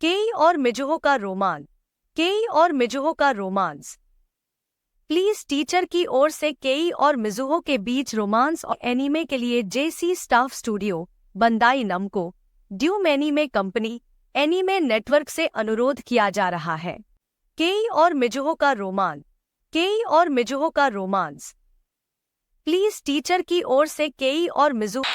केई और मिजुहो का रोमांस। केई और मिजुहो का रोमांस। प्लीज टीचर की ओर से केई और मिजुहो के बीच रोमांस और एनीमे के लिए JC staff studio Bandai Namco ड्यूम एनीमे कंपनी एनीमे नेटवर्क से अनुरोध किया जा रहा है। केई और मिजुहो का रोमांस। केई और मिजुहो का रोमांस। प्लीज टीचर की ओर से केई और मिजुहो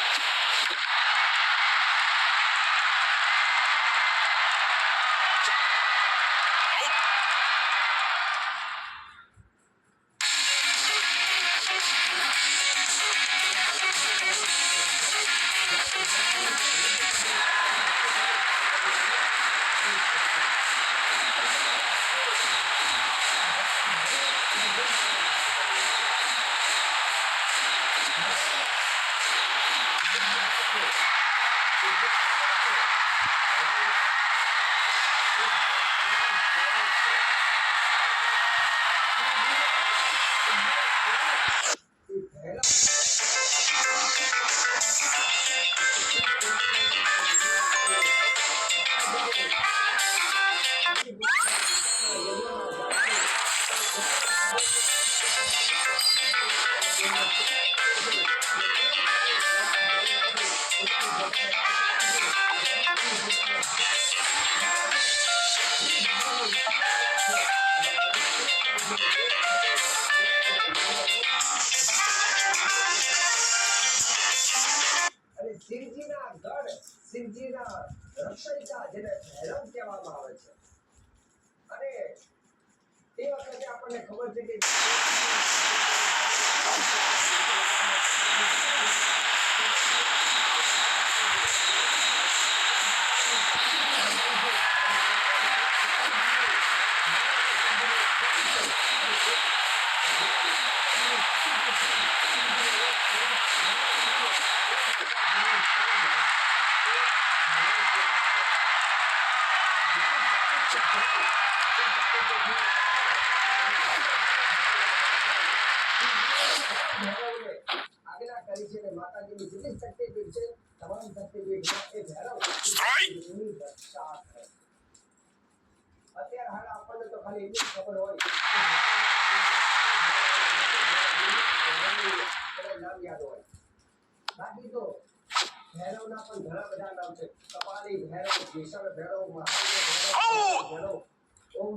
સિંહજીના ગઢ સિંહજીના રક્ષિતા જેને ભૈરવ કહેવામાં આવે છે અને તે વખતે આપણને ખબર છે કે આજ્ઞા કરી છે કે માતાજીની જેટલી શક્તિપીઠ છે તમામ શક્તિપીઠમાં એ ભૈરવ એની રક્ષા કરે. અત્યારે હાલ આપણને તો ખાલી એટલી જ ખબર હોય નામ યાદ હોય, બાકી તો ભૈરવના પણ ઘણા બધા નામ છે. કપાલી ભૈરવ, ભીષણ ભૈરવ, મહાદેવ ભૈરવ, ઓમ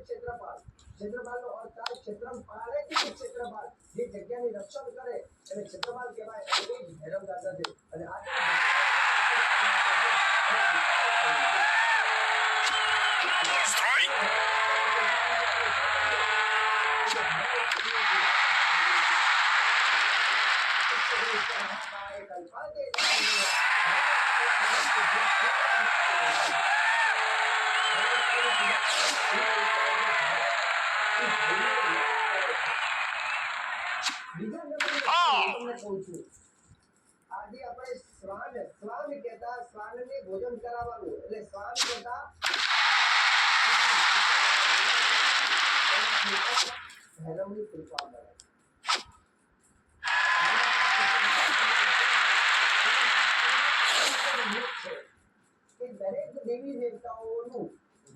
ક્ષેત્રપાલ. ક્ષેત્રપાલનો અર્થ થાય ક્ષેત્રપાલે કે ક્ષેત્રપાલ જે જગ્યાની રક્ષણ કરે એને ક્ષેત્રપાલ કહેવાય. એ જ ભૈરવ દાદા છે અને આ આજે આપણે સ્વાન કહેતા, સ્વાનને ભોજન કરાવવાનું એટલે સ્વાન કહેતા ભૈરવની કૃપા મળે. કે દરેક દેવી દેવતાઓનું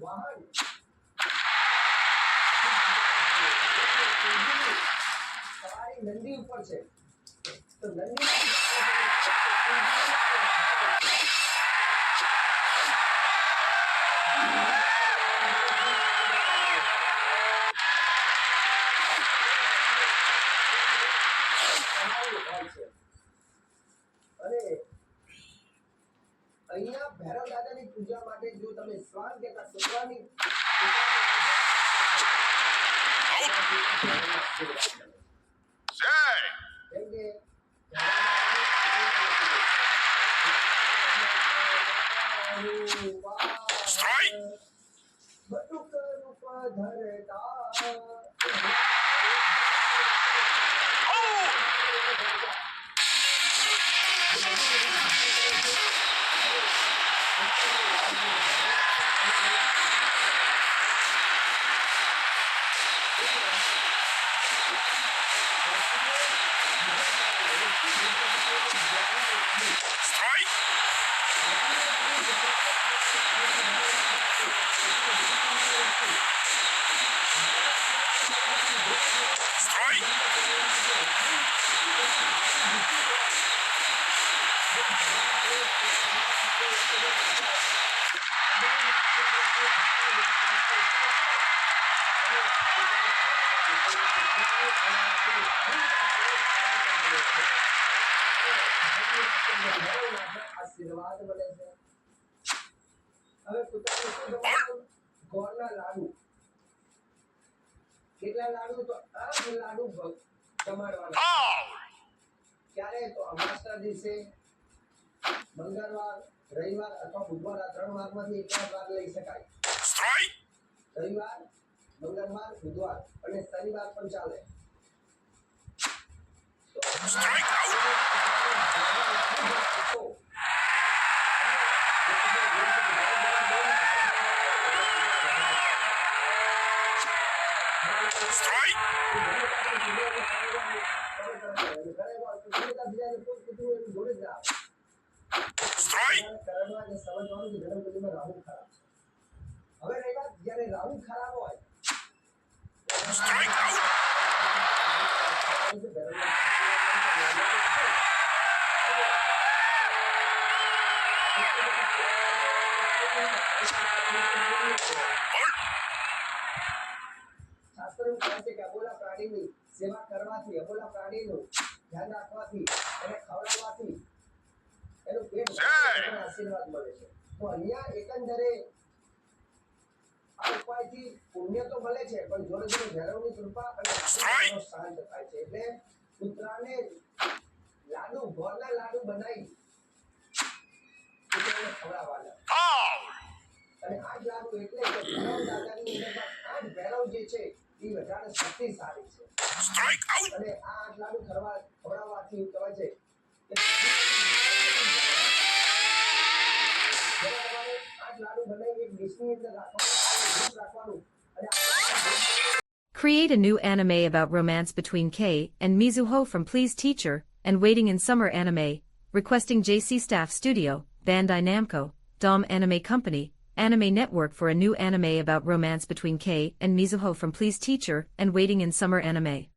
વાહન સવારી નંદી ઉપર છે. તો નંદી અને અહીંયા ભૈરવ દાદાની પૂજા માટે જો તમે શ્વાન કહેતા શુક્રાની કેમ કે Strike. બટુક રૂપ ધરતા Strike. Strike. આશીર્વાદ મળે છે. હવે કૂતરાને શું જમાડવાનું? ગોળના લાડુ. કેટલા લાડુ? તો 8 લાડુ જમાડવાના. Foul. ક્યારે? તો અમાસના દિવસે, મંગળવાર, રવિવાર અથવા બુધવાર, આ 3 વારમાંથી એક વાર ભાગ લઈ શકાય. Strike. રવિવાર, મંગળવાર, બુધવાર અને શનિવાર પણ ચાલે. Strike out. Strike. Strike. હવે રહી વાત જ્યારે રાહુ ખરાબ હોય Strike out. Ball. શાસ્ત્રોમાં કહે છે કે અબોલા પ્રાણીની સેવા કરવાથી, અબોલા પ્રાણીનું ધ્યાન રાખવાથી અને ખવડાવવાથી એનું પેટ ભરાય આશીર્વાદ મળે છે. તો અહીંયા એકંદરે આ ઉપાયથી પુણ્ય તો મળે છે પણ જોડે જોડે ભૈરવની કૃપા અને આશીર્વાદનો શાંત થાય છે. એટલે કૂતરાને લાડુ, ગોળના લાડુ બનાવી કૂતરાને ખવડાવવાના. Foul. અને 8 લાડુ એટલે કે ભૈરવ દાદાની અંદરમાં 8 ભૈરવ જે છે એ વધારે શક્તિશાળી છે. Strike out. અને આ 8 લાડુ ખવડાવવાથી કહેવાય છે કે જ્યારે તમારે 8 લાડુ બનાવી એક ડીશની અંદર રાખવાનું અને Create a new anime about romance between Kei and Mizuho from Please Teacher and Waiting in Summer Anime, requesting JC Staff Studio, Bandai Namco, Dom Anime Company, Anime Network for a new anime about romance between Kei and Mizuho from Please Teacher and Waiting in Summer Anime.